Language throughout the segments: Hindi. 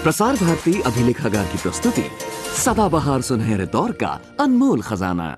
प्रसार भारती अभिलेखागार की प्रस्तुति सदाबहार सुनहरे दौर का अनमोल खजाना।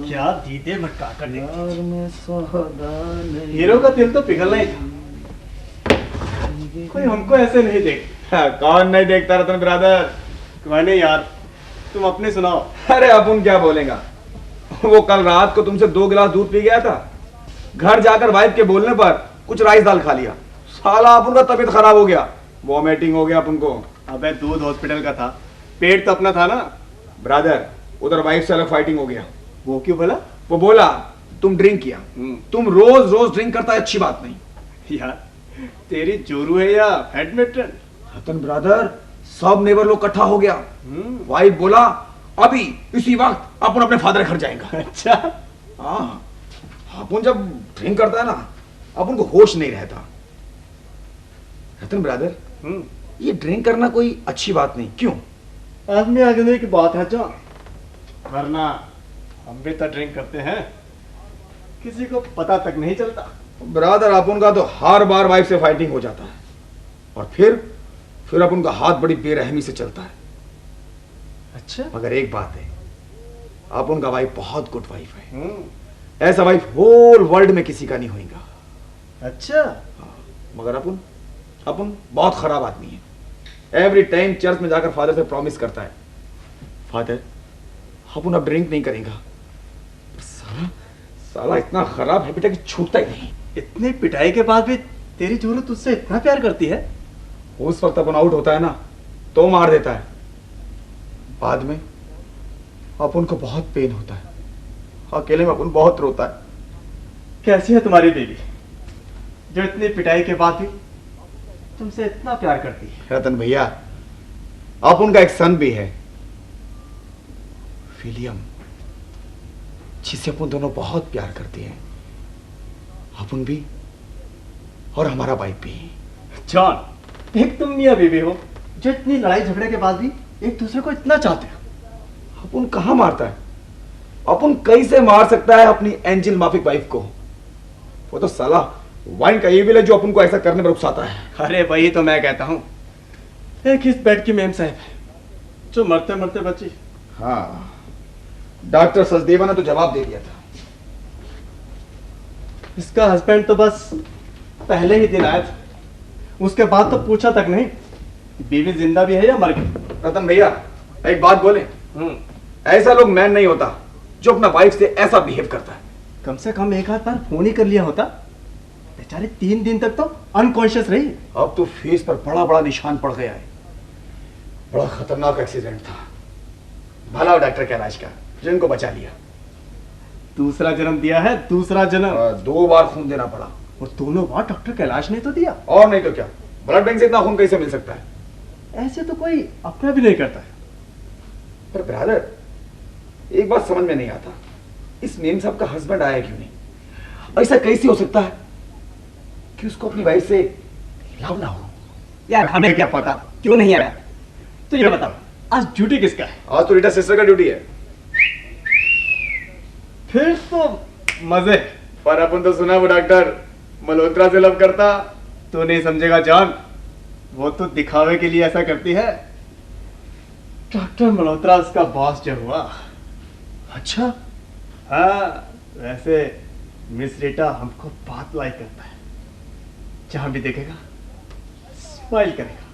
क्या दीदे भटका कर हीरो का दिल तो पिघलना ही था। कोई हमको ऐसे नहीं देखता। कौन नहीं देखता रतन ब्रदर? कोई नहीं यार, तुम अपने सुनाओ। अरे अपन क्या बोलेगा, वो कल रात को तुमसे 2 गिलास दूध पी गया था। घर जाकर वाइफ के बोलने पर कुछ राइस दाल खा लिया। साला अपन का तबीयत खराब हो गया, वॉमिटिंग हो गया अपन को। अबे दूध हॉस्पिटल का था, पेट तो अपना था ना। ब्रदर उधर वाइफ से अलग फाइटिंग हो गया। वो क्यों बोला? वो बोला तुम ड्रिंक किया, तुम रोज रोज ड्रिंक करता है, अच्छी बात नहीं। यार तेरी जोरू है या बैडमिंटन? रतन ब्रदर सब नेबर लोग इकट्ठा हो गया। वाइफ बोला अभी इसी वक्त अपन अपने फादर घर जाएगा। अच्छा हाँ, अपन जब ड्रिंक करता है ना अपन को होश नहीं रहता। रतन ब्रदर ये ड्रिंक करना कोई अच्छी बात नहीं। क्यों? आदमी आगे की बात है जो, वरना हम भी तो ड्रिंक करते हैं, किसी को पता तक नहीं चलता। ब्रदर अपन का तो हर बार वाइफ से फाइटिंग हो जाता है और फिर अपन का हाथ बड़ी बेरहमी से चलता है। अच्छा मगर एक बात है, अपन का वाइफ बहुत गुड वाइफ है। ऐसा वाइफ होल वर्ल्ड में किसी का नहीं होगा। अच्छा मगर अपन बहुत खराब आदमी है। एवरी टाइम चर्च में जाकर फादर से प्रॉमिस करता है, फादर अपन अब ड्रिंक नहीं करेगा। साला इतना खराब है बेटा कि छूटता ही नहीं। इतनी पिटाई के बाद भी तेरी जोरू तुझसे इतना प्यार करती है? उस वक्त अपन आउट होता है ना तो मार देता है, बाद में अपन को बहुत पेन होता है, अकेले में अपन बहुत रोता है। कैसी है तुम्हारी बीवी जो इतनी पिटाई के बाद भी तुमसे इतना प्यार करती है? रतन भैया अपन का एक सन भी है, विलियम, जिसे अपन दोनों बहुत प्यार करते हैं। अपन भी और हमारा वाइफ भी। जॉन, एक तुम मियां बीवी हो जो इतनी लड़ाई झगड़े के बाद भी एक दूसरे को इतना चाहते हो। अपन कहां मारता है, अपन कैसे मार सकता है अपनी एंजल माफिक वाइफ को? वो तो साला वाइन का एविल है जो अपन को ऐसा करने पर उकसाता है। अरे वही तो मैं कहता हूं, एक इस बेड की मेम साहब है जो मरते मरते बची। हाँ, डॉक्टर सचदेवा ने तो जवाब दे दिया था। इसका हस्बैंड तो बस पहले ही दिन आया था, उसके बाद तो पूछा तक नहीं बीवी जिंदा भी है या मर गई। रतन भैया एक बात बोले, ऐसा लोग मैन नहीं होता जो अपना वाइफ से ऐसा बिहेव करता है। कम से कम एक आध बार फोन ही कर लिया होता। बेचारे 3 दिन तक तो अनकॉन्शियस रही। अब तो फेस पर बड़ा बड़ा निशान पड़ गया है। बड़ा खतरनाक एक्सीडेंट था। भला डॉक्टर कैलाश का जिनको बचा लिया। दूसरा जन्म दिया है, दूसरा जन्म। 2 बार खून देना पड़ा। और दोनों बार डॉक्टर कैलाश ने तो दिया। और नहीं तो क्या, ब्लड बैंक से इतना खून कैसे मिल सकता है? ऐसे तो कोई अपना भी नहीं करता है। पर ब्रदर, एक बात समझ में नहीं आता, इस मेम साहब का हस्बैंड आया क्यों नहीं? ऐसा कैसे हो सकता है कि उसको अपनी वाइफ से लव ना हो? यार हमें क्या पता क्यों नहीं आया। तो ये बताओ आज ड्यूटी किसका है? आज तो रीटा सिस्टर का ड्यूटी है। फिर तो मजे। पर अपन तो सुना वो डॉक्टर मल्होत्रा से लव करता। तो नहीं समझेगा जॉन, वो तो दिखावे के लिए ऐसा करती है। डॉक्टर मल्होत्रा उसका बॉस जो हुआ। अच्छा, हाँ वैसे मिस रीटा हमको बहुत लाइक करता है। जहां भी देखेगा स्माइल करेगा,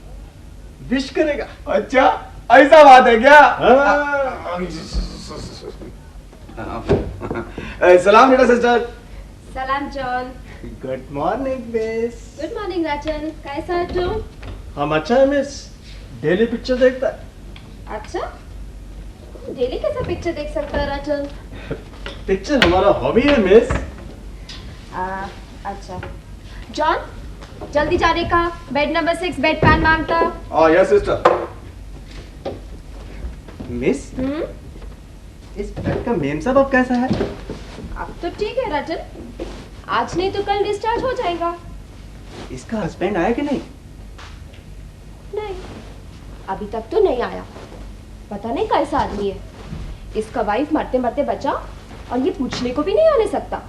विश करेगा। अच्छा ऐसा बात है क्या? सलाम रीटा सिस्टर। सलाम John. Good morning miss. Good morning Rajan, कैसा है तुम? हम अच्छा है मिस, डेली पिक्चर देखता है। अच्छा, डेली कैसा पिक्चर देख सकता है राजन? पिक्चर हमारा हॉबी है मिस। अच्छा जॉन, जल्दी जाने का, बेड नंबर 6 बेड पैन मांगता। Yes sister. मिस इस बेड का मेम साहब अब कैसा है? अब तो ठीक है राजन, आज नहीं तो कल डिस्चार्ज हो जाएगा। इसका हस्बैंड आया कि नहीं? नहीं, अभी तक तो नहीं आया। पता नहीं कैसा आदमी है। इसका वाइफ मरते मरते बचा और ये पूछने को भी नहीं आने सकता।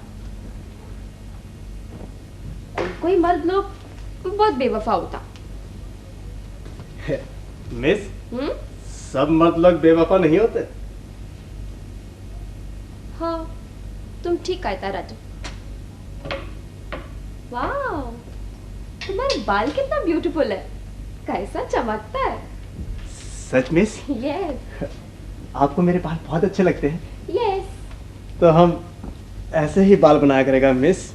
कोई मर्द लोग बहुत बेवफा होता। मिस सब मर्द लोग बेवफा नहीं होते। हाँ, तुम ठीक कहता राजू। वाह, तुम्हारे बाल कितना ब्यूटीफुल है, कैसा चमकता है। सच मिस? यस आपको मेरे बाल बहुत अच्छे लगते हैं। यस। तो हम ऐसे ही बाल बनाया करेगा मिस।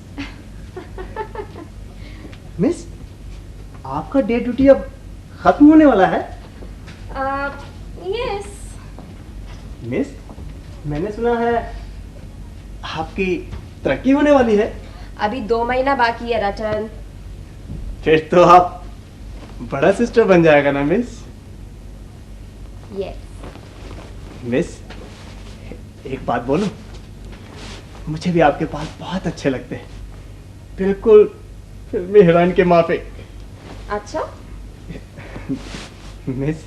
मिस आपका डे ड्यूटी अब खत्म होने वाला है। यस। मिस मैंने सुना है आपकी तरक्की होने वाली है। अभी 2 महीना बाकी है रतन। फिर तो आप बड़ा सिस्टर बन जाएगा ना मिस। यस। मिस एक बात बोलूं, मुझे भी आपके बाल बहुत अच्छे लगते हैं, बिल्कुल फिल्मी हीरोइन के माफिक। अच्छा, मिस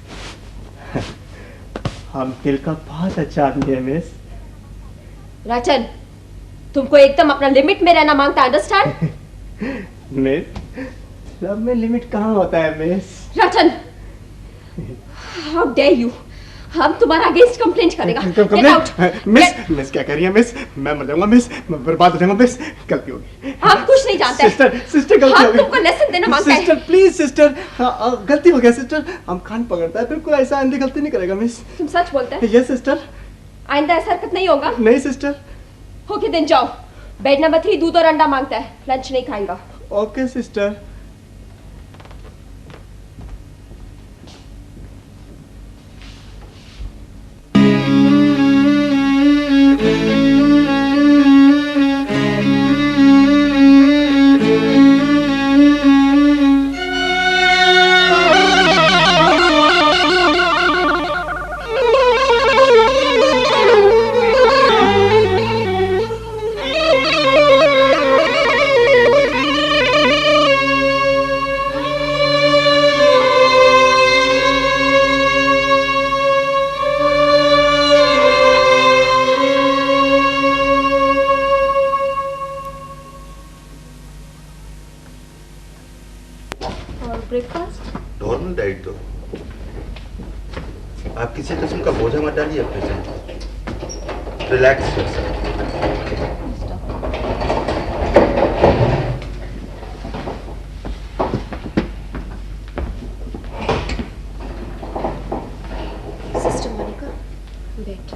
हम दिल का बहुत अच्छा आदमी है मिस। रतन तुमको एकदम अपना लिमिट में रहना मांगता, अंडरस्टैंड? मिस लव में लिमिट कहाँ होता है miss. Ratan, how dare you, हम तुम्हारा अगेंस्ट कंप्लेंट करेगा। Get out. मिस क्या कर रही है मिस? मैं मर जाऊंगा मिस, मैं बर्बाद हो जाऊंगा मिस। गलती होगी। आप कुछ नहीं जानते। सिस्टर गलती हम हो गई। तुमको लेसन देना मांगते हैं। सिस्टर प्लीज सिस्टर, गलती हो गया सिस्टर। हम कान पकड़ता है, बिल्कुल ऐसा आइंदा गलती नहीं करेगा मिस। तुम सच बोलते हैं? Yes sister. आइंदा ऐसा हरकत नहीं होगा? नहीं सिस्टर। ओके दिन जाओ, बेड नंबर 3 दूध और अंडा मांगता है, लंच नहीं खाएगा। Okay sister. Breakfast? Normal diet दो। आप किसी किस्म का बोझा मत डालिए अपने से, रिलैक्स। सिस्टर मोनिका, बैठ।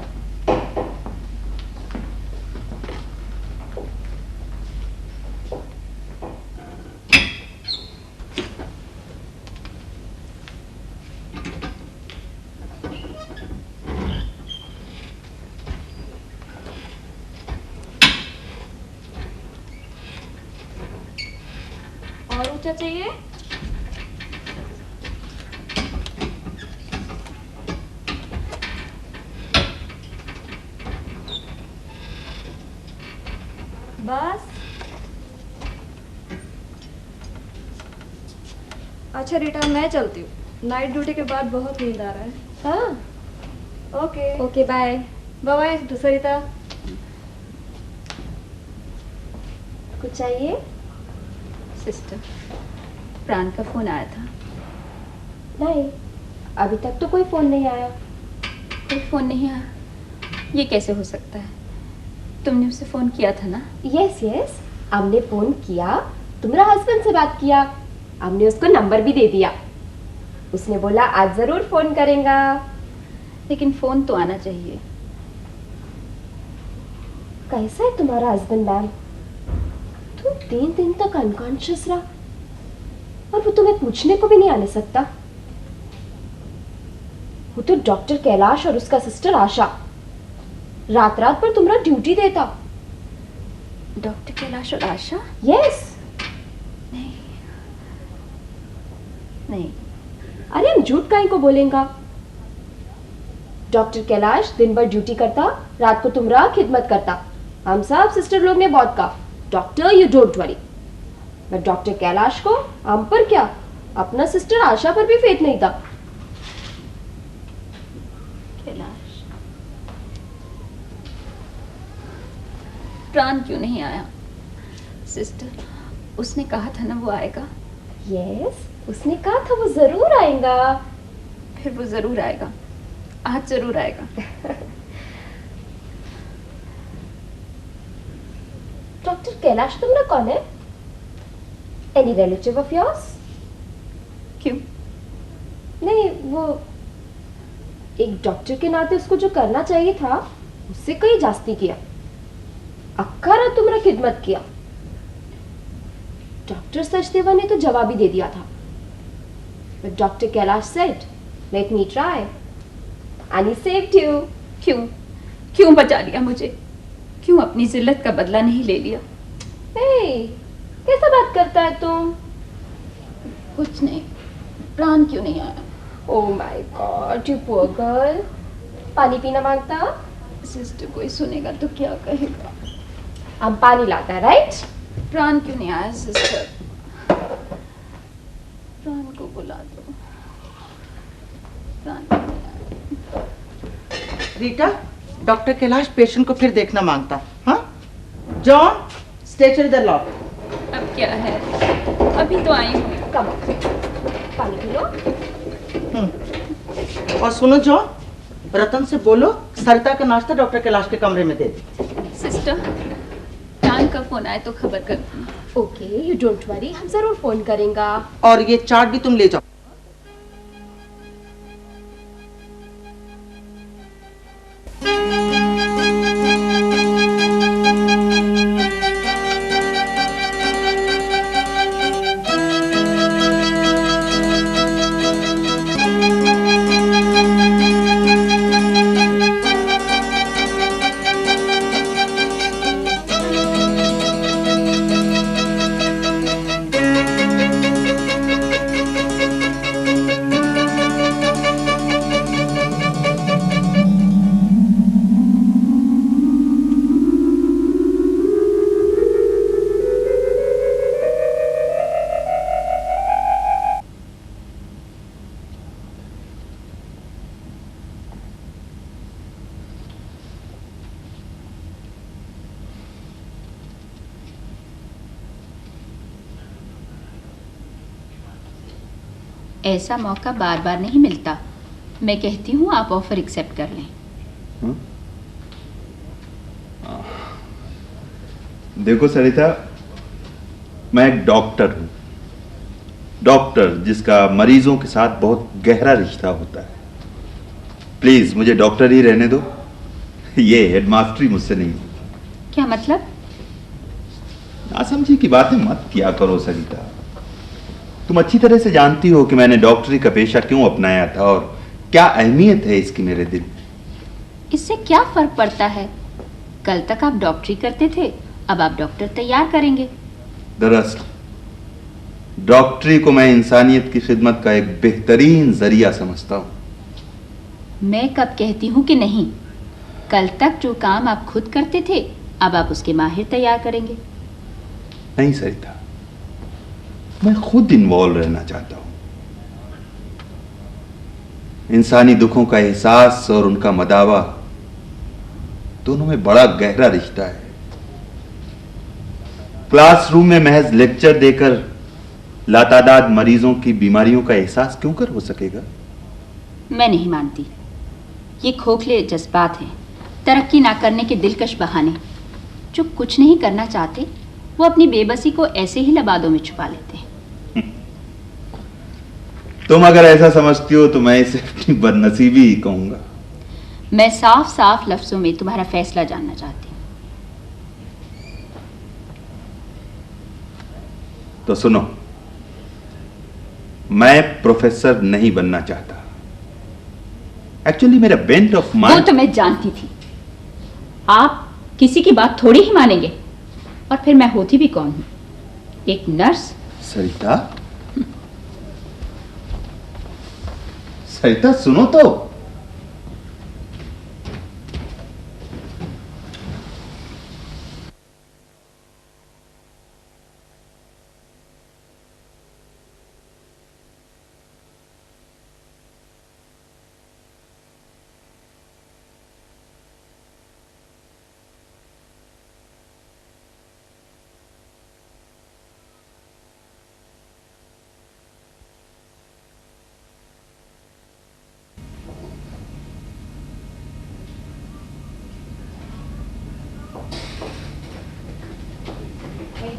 और क्या चाहिए? बस। अच्छा रीटा, मैं चलती हूँ, नाइट ड्यूटी के बाद बहुत नींद आ रहा है। हाँ ओके ओके, बाय बाय सरिता। कुछ चाहिए? सिस्टर, प्राण का फोन आया था। नहीं, अभी तक तो कोई फोन नहीं आया। कोई फोन नहीं आया? ये कैसे हो सकता है? तुमने उसे फोन किया था ना? यस यस, हमने फोन किया, तुम्हारा हस्बैंड से बात किया, हमने उसको नंबर भी दे दिया। उसने बोला आज जरूर फोन करेगा। लेकिन फोन तो आना चाहिए। कैसा है तुम्हारा हस्बैंड मैम? तुम 3 दिन तक अनकॉन्शियस रहा और वो तुम्हें पूछने को भी नहीं आने सकता। वो तो डॉक्टर कैलाश और उसका सिस्टर आशा रात रात पर तुम्हारा ड्यूटी देता। डॉक्टर कैलाश और आशा? यस। नहीं नहीं। अरे हम झूठ काहे को बोलेंगा? डॉक्टर कैलाश दिन भर ड्यूटी करता, रात को तुम्हारा खिदमत करता। हम सब सिस्टर लोग ने बहुत कहा doctor you don't worry, but doctor Kailash को हम पर क्या, अपना सिस्टर आशा पर भी फेथ नहीं था। कैलाश, प्राण क्यों नहीं आया? सिस्टर, उसने कहा था ना वो आएगा। यस, उसने कहा था वो जरूर आएगा। फिर वो जरूर आएगा, आज जरूर आएगा। डॉक्टर कैलाश तुम्हारा कौन है? Any relative of yours? क्यों? नहीं, वो एक डॉक्टर के नाते उसको जो करना चाहिए था उससे कहीं जास्ती किया। अक्का रात तुम्हारा खिदमत किया। डॉक्टर सचदेवा ने तो जवाब ही दे दिया था, but doctor Kailash said, let me try, and he saved you. क्यों? क्यों बचा लिया मुझे? क्यों अपनी जिल्लत का बदला नहीं ले लिया? Hey, कैसा बात करता है तुम? कुछ नहीं। प्राण क्यों नहीं आया? Oh my God, you poor girl. पानी पीना मांगता? सिस्टर कोई सुनेगा तो क्या कहेगा? हम पानी लाता है, राइट? प्राण क्यों नहीं आया सिस्टर? प्राण को बुला दो। प्राण क्यों नहीं आया? रीटा, डॉक्टर कैलाश पेशेंट को फिर देखना मांगता। हाँ जॉन, स्ट्रेचर इधर लाओ। अब क्या है, अभी तो आई हूँ। कम पानी पी लो। और सुनो जॉन, रतन से बोलो सरिता का नाश्ता डॉक्टर कैलाश के कमरे में दे दे। सिस्टर, प्राण का फोन आए तो खबर कर दूँ। ओके, यू डोंट वरी, हम जरूर फोन करेंगे। और ये चार्ट भी तुम ले जाओ। ऐसा मौका बार बार नहीं मिलता। मैं कहती हूँ आप ऑफर एक्सेप्ट कर लें। देखो सरिता, मैं एक डॉक्टर हूं, डॉक्टर जिसका मरीजों के साथ बहुत गहरा रिश्ता होता है। प्लीज मुझे डॉक्टर ही रहने दो, ये हेडमास्टरी मुझसे नहीं। क्या मतलब? नासमझी की बातें मत किया करो सरिता। तुम अच्छी तरह से जानती हो कि मैंने डॉक्टरी का पेशा क्यों अपनाया था और क्या अहमियत है इसकी मेरे दिल में। इससे क्या फर्क पड़ता है? कल तक आप डॉक्टरी करते थे, अब आप डॉक्टर तैयार करेंगे। दरअसल डॉक्टरी को मैं इंसानियत की खिदमत का एक बेहतरीन जरिया समझता हूं। मैं कब कहती हूँ कि नहीं? कल तक जो काम आप खुद करते थे, अब आप उसके माहिर तैयार करेंगे। नहीं सरिता, मैं खुद इन्वॉल्व रहना चाहता हूं। इंसानी दुखों का एहसास और उनका मदावा दोनों में बड़ा गहरा रिश्ता है। क्लासरूम में महज लेक्चर देकर लातादाद मरीजों की बीमारियों का एहसास क्यों कर हो सकेगा? मैं नहीं मानती। ये खोखले जज्बात हैं, तरक्की ना करने के दिलकश बहाने। जो कुछ नहीं करना चाहते वो अपनी बेबसी को ऐसे ही लबादों में छुपा लेते हैं। तुम अगर ऐसा समझती हो तो मैं इसे अपनी बदनसीबी ही कहूंगा। मैं साफ साफ लफ्जों में तुम्हारा फैसला जानना चाहती हूँ। तो सुनो, मैं प्रोफेसर नहीं बनना चाहता। एक्चुअली मेरा बेंट ऑफ वो माइंड। तो मैं जानती थी। आप किसी की बात थोड़ी ही मानेंगे। और फिर मैं होती भी कौन हूं? एक नर्स। सरिता, सरिता सुनो तो।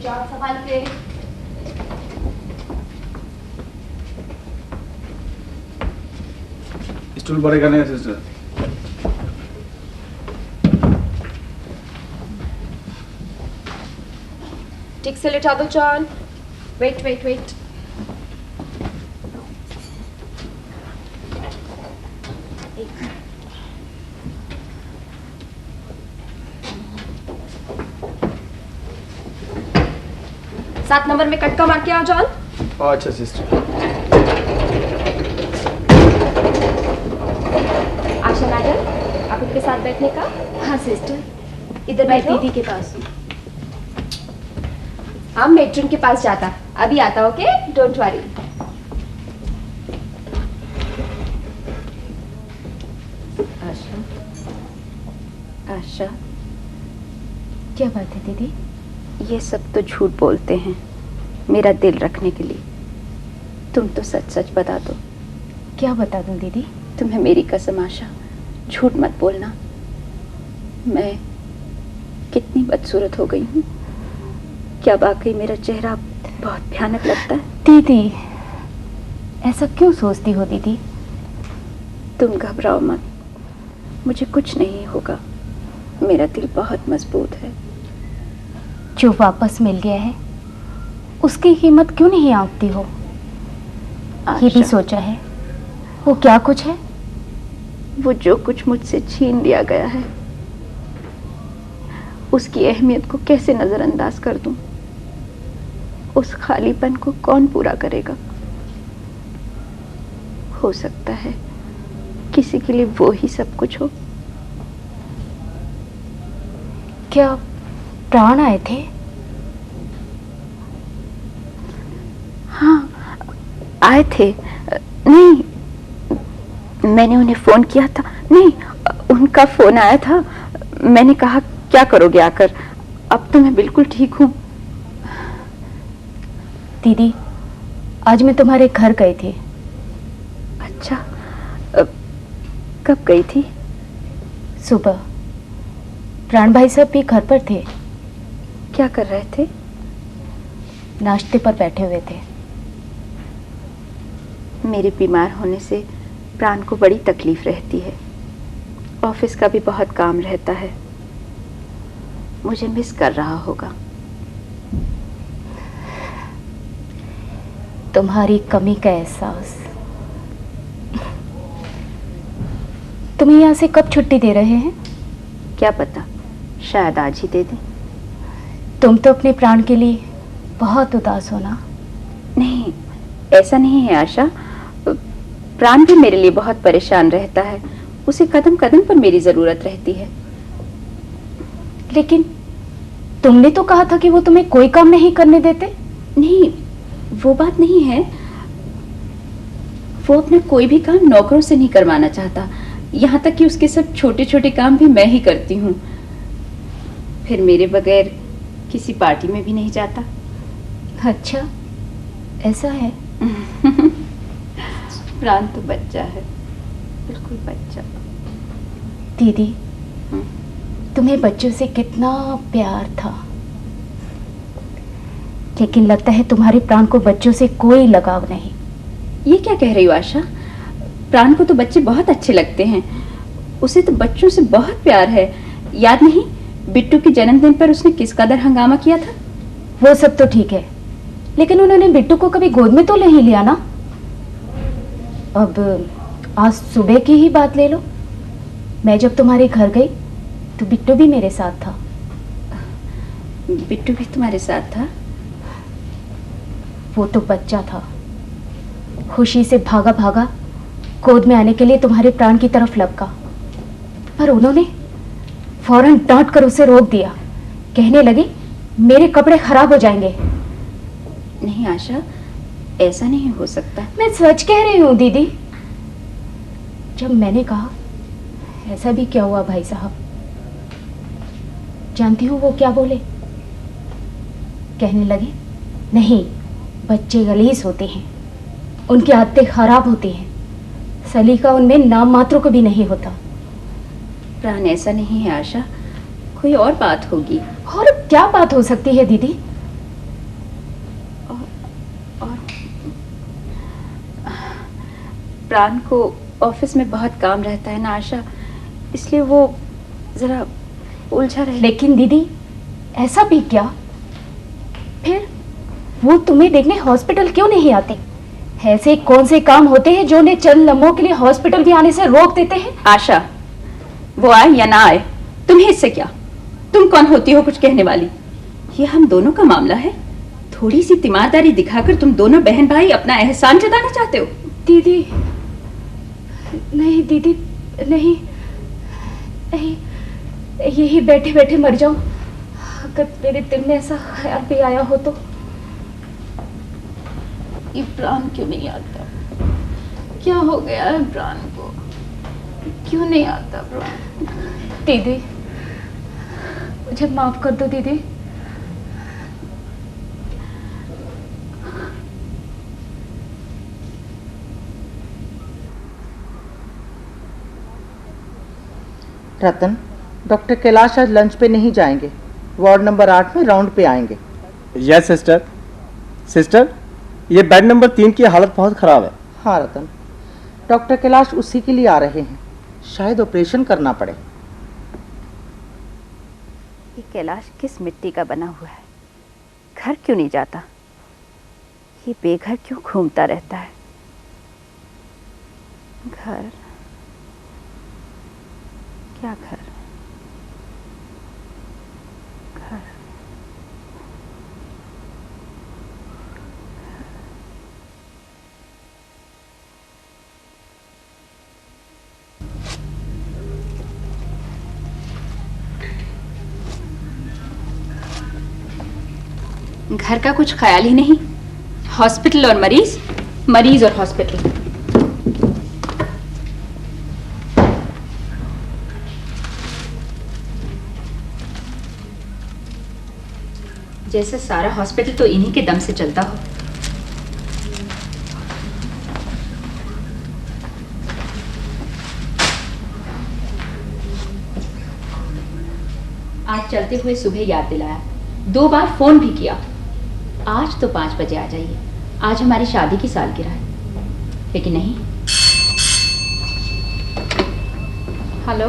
जॉब संभाल के। स्टूल बड़े करने का सिस्टर। ठीक से लिटा दो जॉन। Wait wait wait. सात नंबर में कटका मार के आओ जॉन। अच्छा सिस्टर। आशा मैडम, आप उनके साथ बैठने का। हाँ सिस्टर, इधर मैं बैठो। दीदी के पास हूँ। हम मेट्रन के पास जाता, अभी आता। Okay, don't worry. Asha, Asha, क्या बात है दीदी? ये सब तो झूठ बोलते हैं मेरा दिल रखने के लिए। तुम तो सच सच बता दो। क्या बता दूं दीदी? तुम्हें मेरी कसम आशा, झूठ मत बोलना। मैं कितनी बदसूरत हो गई हूँ। क्या वाकई मेरा चेहरा बहुत भयानक लगता है? दीदी, ऐसा क्यों सोचती हो दीदी? तुम घबराओ मत, मुझे कुछ नहीं होगा। मेरा दिल बहुत मजबूत है। जो वापस मिल गया है उसकी कीमत क्यों नहीं आंकती हो? ये भी सोचा है वो क्या कुछ है? वो जो कुछ मुझसे छीन लिया गया है उसकी अहमियत को कैसे नजरअंदाज कर दूं? उस खालीपन को कौन पूरा करेगा? हो सकता है किसी के लिए वो ही सब कुछ हो। क्या प्राण आए थे? हाँ, आए थे। नहीं, मैंने उन्हें फोन किया था। नहीं, उनका फोन आया था। मैंने कहा क्या करोगे आकर? अब तो मैं बिल्कुल ठीक हूँ। दीदी, आज मैं तुम्हारे घर गई थी। अच्छा, कब गई थी? सुबह। प्राण भाई साहब भी घर पर थे। क्या कर रहे थे? नाश्ते पर बैठे हुए थे। मेरे बीमार होने से प्राण को बड़ी तकलीफ रहती है। ऑफिस का भी बहुत काम रहता है। मुझे मिस कर रहा होगा। तुम्हारी कमी का एहसास। तुम्हें यहाँ से कब छुट्टी दे रहे हैं? क्या पता, शायद आज ही दे दें। तुम तो अपने प्राण के लिए बहुत उदास हो ना? नहीं, ऐसा नहीं है आशा। प्राण भी मेरे लिए बहुत परेशान रहता है। उसे कदम कदम पर मेरी जरूरत रहती है। लेकिन तुमने तो कहा था कि वो तुम्हें कोई काम नहीं करने देते। नहीं, वो बात नहीं है। वो अपना कोई भी काम नौकरों से नहीं करवाना चाहता। यहाँ तक कि उसके सब छोटे छोटे काम भी मैं ही करती हूँ। फिर मेरे बगैर किसी पार्टी में भी नहीं जाता। अच्छा, ऐसा है। प्राण तो बच्चा है, बिल्कुल बच्चा। दीदी, तुम्हें बच्चों से कितना प्यार था, लेकिन लगता है तुम्हारे प्राण को बच्चों से कोई लगाव नहीं। ये क्या कह रही हो आशा? प्राण को तो बच्चे बहुत अच्छे लगते हैं। उसे तो बच्चों से बहुत प्यार है। याद नहीं, बिट्टू के जन्मदिन पर उसने किस कदर हंगामा किया था। वो सब तो ठीक है, लेकिन उन्होंने बिट्टू को कभी गोद में तो नहीं लिया ना। अब आज सुबह की ही बात ले लो। मैं जब तुम्हारे घर गई तो बिट्टू भी मेरे साथ था। बिट्टू भी तुम्हारे साथ था? वो तो बच्चा था, खुशी से भागा भागा गोद में आने के लिए तुम्हारे प्राण की तरफ लपका, पर उन्होंने फौरन डांट कर उसे रोक दिया। कहने लगे मेरे कपड़े खराब हो जाएंगे। नहीं आशा, ऐसा नहीं हो सकता। मैं सच कह रही हूँ दीदी। जब मैंने कहा ऐसा भी क्या हुआ भाई साहब, जानती हूँ वो क्या बोले? कहने लगे नहीं, बच्चे गलीस होते हैं, उनकी आदतें खराब होती हैं, सलीका उनमें नाम मात्र को भी नहीं होता। प्राण ऐसा नहीं है आशा, कोई और बात होगी। और क्या बात हो सकती है दीदी? और प्राण को ऑफिस में बहुत काम रहता है ना आशा, इसलिए वो जरा उलझा रहे। लेकिन दीदी ऐसा भी क्या, फिर वो तुम्हें देखने हॉस्पिटल क्यों नहीं आते? ऐसे कौन से काम होते हैं जो उन्हें चंद लम्हों के लिए हॉस्पिटल भी आने से रोक देते हैं? आशा, वो आए या ना आए, तुम्हें इससे क्या? तुम कौन होती हो कुछ कहने वाली? ये हम दोनों का मामला है। थोड़ी सी तीमारदारी दिखाकर तुम दोनों बहन भाई अपना एहसान जताना चाहते हो? दीदी नहीं, दीदी नहीं, नहीं, यही बैठे बैठे मर जाऊं अगर मेरे दिल में ऐसा ख्याल भी आया हो तो। ये प्राण क्यों नहीं आता? क्या हो गया है प्राण को? क्यों नहीं आता प्राण? दीदी मुझे माफ कर दो दीदी। रतन, डॉक्टर कैलाश आज लंच पे नहीं जाएंगे, वार्ड नंबर 8 में राउंड पे आएंगे। Yes sister. सिस्टर, ये बेड नंबर 3 की हालत बहुत खराब है। हाँ रतन, डॉक्टर कैलाश उसी के लिए आ रहे हैं, शायद ऑपरेशन करना पड़े। ये कैलाश किस मिट्टी का बना हुआ है? घर क्यों नहीं जाता? ये बेघर क्यों घूमता रहता है? घर, क्या घर? घर, घर का कुछ ख्याल ही नहीं। हॉस्पिटल और मरीज, मरीज और हॉस्पिटल। जैसे सारा हॉस्पिटल तो इन्हीं के दम से चलता हो। आज चलते हुए सुबह याद दिलाया, 2 बार फोन भी किया। आज तो 5 बजे आ जाइए, आज हमारी शादी की सालगिरह है। लेकिन नहीं। हेलो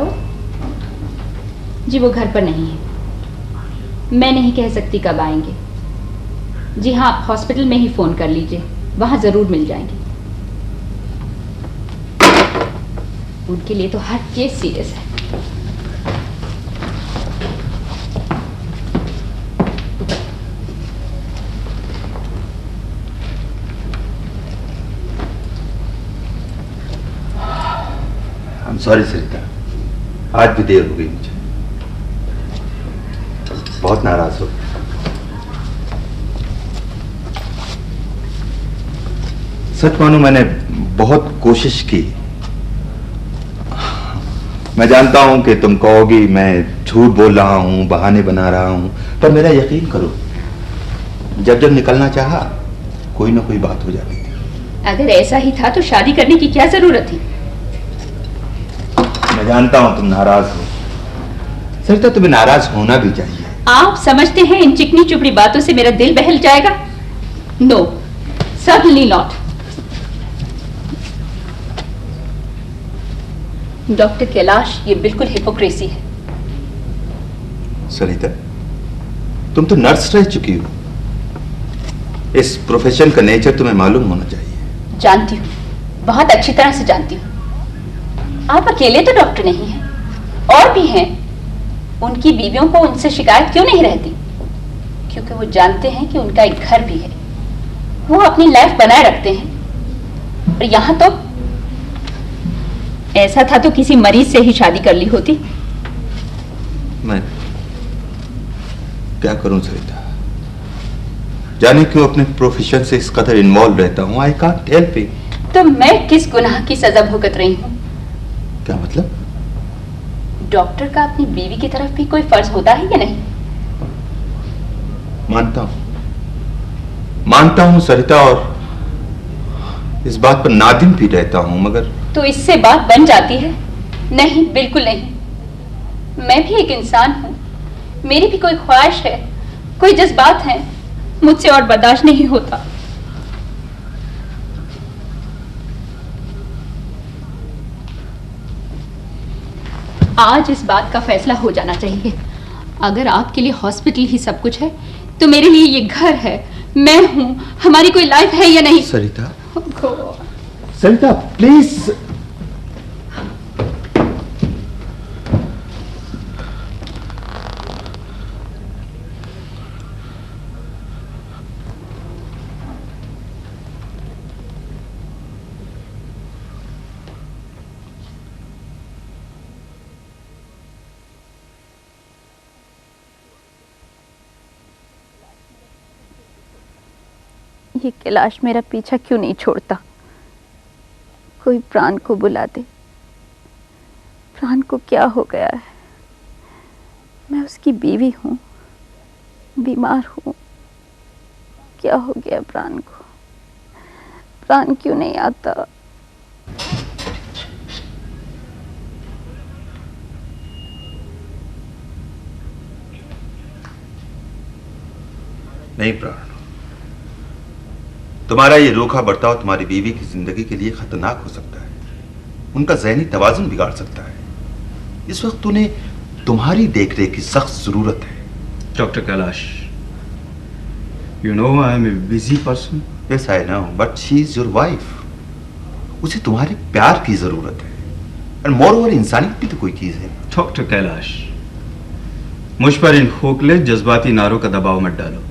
जी, वो घर पर नहीं है। मैं नहीं कह सकती कब आएंगे। जी हाँ, आप हॉस्पिटल में ही फोन कर लीजिए, वहां जरूर मिल जाएंगे। उनके लिए तो हर केस सीरियस है। सॉरी सरिता, आज भी देर हो गई मुझे, बहुत नाराज हो। सच मानो मैंने बहुत कोशिश की। मैं जानता हूं कि तुम कहोगी मैं झूठ बोल रहा हूं, बहाने बना रहा हूं, पर मेरा यकीन करो, जब जब निकलना चाहा कोई ना कोई बात हो जाती थी। अगर ऐसा ही था तो शादी करने की क्या जरूरत थी? मैं जानता हूं तुम नाराज हो सरिता, तुम्हें नाराज होना भी चाहिए। आप समझते हैं इन चिकनी चुपड़ी बातों से मेरा दिल बहल जाएगा? No, certainly not. Doctor Kailash, ये बिल्कुल हिपोक्रेसी है। सरिता, तुम तो नर्स रह चुकी हो, इस प्रोफेशन का नेचर तुम्हें मालूम होना चाहिए। जानती हूँ, बहुत अच्छी तरह से जानती हूँ। आप अकेले तो डॉक्टर नहीं हैं, और भी हैं। उनकी बीवियों को उनसे शिकायत क्यों नहीं रहती? क्योंकि वो जानते हैं कि उनका एक घर भी है, वो अपनी लाइफ बनाए रखते हैं। और यहाँ तो ऐसा था तो किसी मरीज से ही शादी कर ली होती। मैं क्या करूं सरिता, जाने क्यों अपने प्रोफेशन से इस कदर इन्वॉल्व रहता हूं। I can't help it. तो मैं किस गुनाह की सजा भुगत रही हूँ? क्या मतलब? डॉक्टर का अपनी बीवी की तरफ भी कोई फर्ज होता है या नहीं? मानता हूं सरिता, और इस बात पर नादिम भी रहता हूं, मगर तो इससे बात बन जाती है? नहीं, बिल्कुल नहीं। मैं भी एक इंसान हूं, मेरी भी कोई ख्वाहिश है, कोई जज्बात हैं। मुझसे और बर्दाश्त नहीं होता। आज इस बात का फैसला हो जाना चाहिए। अगर आपके लिए हॉस्पिटल ही सब कुछ है, तो मेरे लिए ये घर है, मैं हूं, हमारी कोई लाइफ है या नहीं? सरिता, सरिता प्लीज। ये कैलाश मेरा पीछा क्यों नहीं छोड़ता? कोई प्राण को बुला दे। प्राण को क्या हो गया है? मैं उसकी बीवी हूँ, बीमार हूँ। क्या हो गया प्राण को? प्राण क्यों नहीं आता? नहीं प्राण, तुम्हारा ये रूखा बर्ताव तुम्हारी बीवी की जिंदगी के लिए खतरनाक हो सकता है, उनका ज़हनी तवाज़ुन बिगाड़ सकता है। इस वक्त उन्हें तुम्हारी देखरेख की सख्त जरूरत है। Doctor Kailash, you know I am a busy person. Yes I know, but she is your wife. उसे तुम्हारे प्यार की जरूरत है, और मोरओवर इंसानियत भी तो कोई चीज है। डॉक्टर कैलाश, मुझ पर इन खोखले जज्बाती नारों का दबाव मत डालो।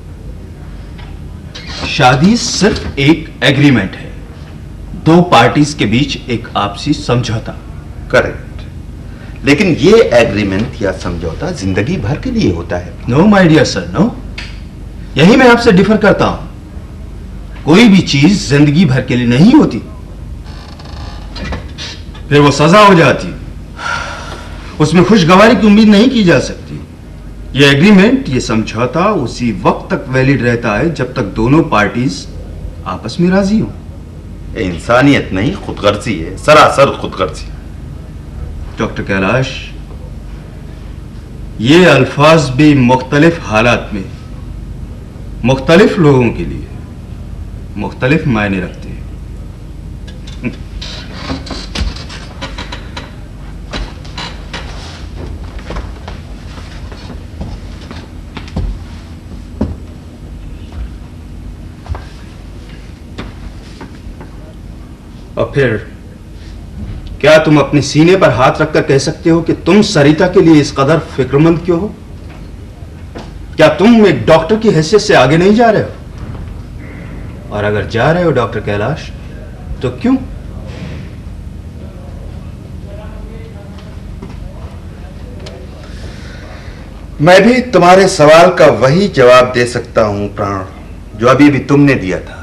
शादी सिर्फ एक एग्रीमेंट है, दो पार्टीज के बीच एक आपसी समझौता। करेक्ट, लेकिन ये एग्रीमेंट या समझौता जिंदगी भर के लिए होता है। No my dear sir, no. यही मैं आपसे डिफर करता हूं। कोई भी चीज जिंदगी भर के लिए नहीं होती, फिर वो सजा हो जाती, उसमें खुशगवारी की उम्मीद नहीं की जा सकती। ये एग्रीमेंट, ये समझौता उसी वक्त तक वैलिड रहता है जब तक दोनों पार्टीज आपस में राजी हो। इंसानियत नहीं, खुदगर्जी है, सरासर खुदगर्जी। डॉक्टर कैलाश, ये अल्फाज भी मुख्तलिफ हालात में मुख्तलिफ लोगों के लिए मुख्तलिफ मायने रखते हैं। और फिर क्या तुम अपने सीने पर हाथ रखकर कह सकते हो कि तुम सरिता के लिए इस कदर फिक्रमंद क्यों हो? क्या तुम एक डॉक्टर की हैसियत से आगे नहीं जा रहे हो? और अगर जा रहे हो डॉक्टर कैलाश, तो क्यों? मैं भी तुम्हारे सवाल का वही जवाब दे सकता हूं प्राण, जो अभी भी तुमने दिया था,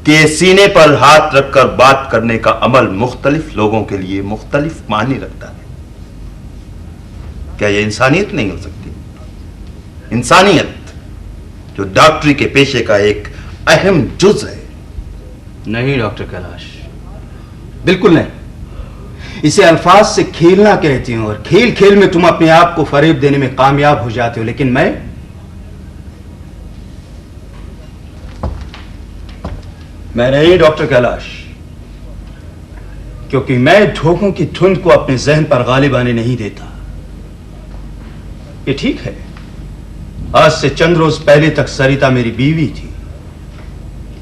कि सीने पर हाथ रखकर बात करने का अमल मुख्तलिफ लोगों के लिए मुख्तलिफ मायने रखता है। क्या यह इंसानियत नहीं हो सकती? इंसानियत जो डॉक्टरी के पेशे का एक अहम जुज है। नहीं डॉक्टर कैलाश, बिल्कुल नहीं। इसे अल्फाज से खेलना कहती हूं, और खेल खेल में तुम अपने आप को फरेब देने में कामयाब हो जाते हो, लेकिन मैं नहीं डॉक्टर कैलाश, क्योंकि मैं धोखों की धुंध को अपने जहन पर गालिब आने नहीं देता। ये ठीक है, आज से चंद रोज पहले तक सरिता मेरी बीवी थी।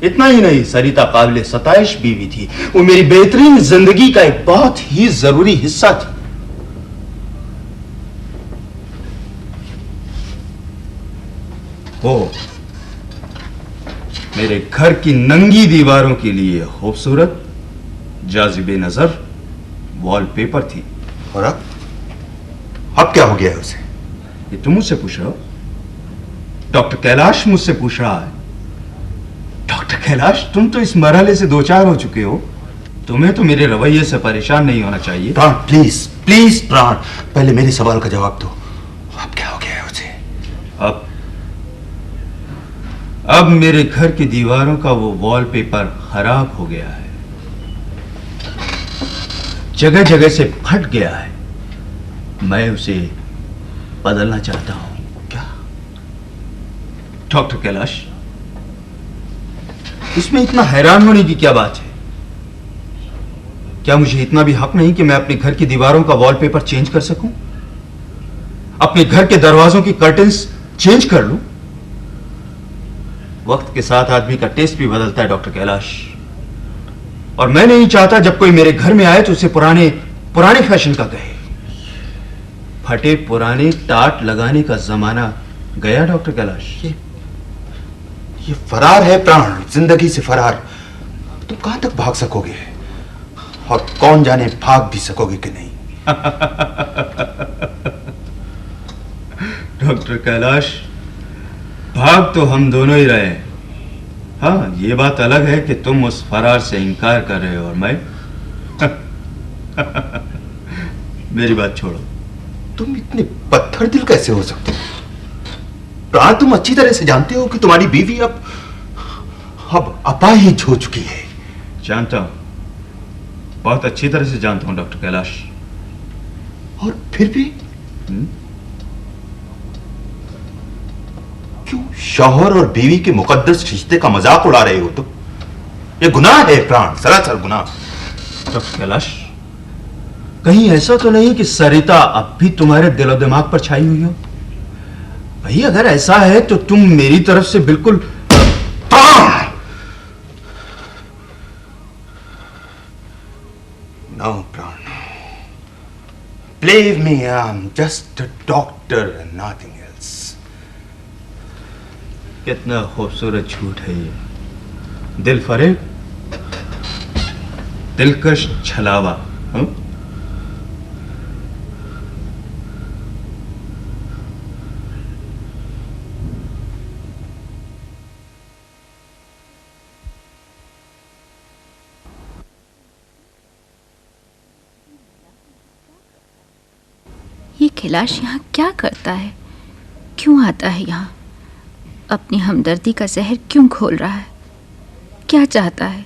इतना ही नहीं, सरिता काबिल सताइश बीवी थी। वो मेरी बेहतरीन जिंदगी का एक बहुत ही जरूरी हिस्सा थी। वो मेरे घर की नंगी दीवारों के लिए खूबसूरत, जाजिबे नजर वॉलपेपर थी। और अब क्या हो गया है उसे? ये तुम मुझसे पूछ रहे हो? डॉक्टर कैलाश मुझसे पूछ रहा है। डॉक्टर कैलाश, तुम तो इस मरहले से दो चार हो चुके हो। तुम्हें तो मेरे रवैये से परेशान नहीं होना चाहिए। प्राण प्लीज प्लीज प्राण, पहले मेरे सवाल का जवाब दो। अब क्या हो गया है उसे? अब मेरे घर की दीवारों का वो वॉलपेपर खराब हो गया है, जगह जगह से फट गया है। मैं उसे बदलना चाहता हूं। क्या? डॉक्टर कैलाश, इसमें इतना हैरान होने की क्या बात है? क्या मुझे इतना भी हक नहीं कि मैं अपने घर की दीवारों का वॉलपेपर चेंज कर सकूं? अपने घर के दरवाजों की कर्टन्स चेंज कर लूं? वक्त के साथ आदमी का टेस्ट भी बदलता है डॉक्टर कैलाश, और मैं नहीं चाहता जब कोई मेरे घर में आए तो उसे पुराने फैशन का कहे। फटे पुराने टाट लगाने का जमाना गया डॉक्टर कैलाश। ये फरार है प्राण, जिंदगी से फरार। तुम कहां तक भाग सकोगे, और कौन जाने भाग भी सकोगे कि नहीं। डॉक्टर कैलाश, भाग तो हम दोनों ही रहे। हाँ, ये बात अलग है कि तुम उस फरार से इनकार कर रहे हो और मैं मेरी बात छोड़ो। तुम इतने पत्थर दिल कैसे हो सकते हो प्राण? तुम अच्छी तरह से जानते हो कि तुम्हारी बीवी अब अपाहिज हो चुकी है। जानता हूं, बहुत अच्छी तरह से जानता हूं डॉक्टर कैलाश। और फिर भी क्यों शौहर और बीवी के मुकद्दस रिश्ते का मजाक उड़ा रहे हो तुम? ये गुनाह है प्राण, सरासर गुनाह। डॉक्टर कैलाश, कहीं ऐसा तो नहीं कि सरिता अब भी तुम्हारे दिलो दिमाग पर छाई हुई हो? भाई अगर ऐसा है तो तुम मेरी तरफ से बिल्कुल नो प्राण, Believe me, I'm just a doctor and nothing else. कितना खूबसूरत झूठ है ये। दिल फरेब, दिलकश छलावा। ये कैलाश यहाँ क्या करता है? क्यों आता है यहाँ? अपनी हमदर्दी का जहर क्यों घोल रहा है? क्या चाहता है?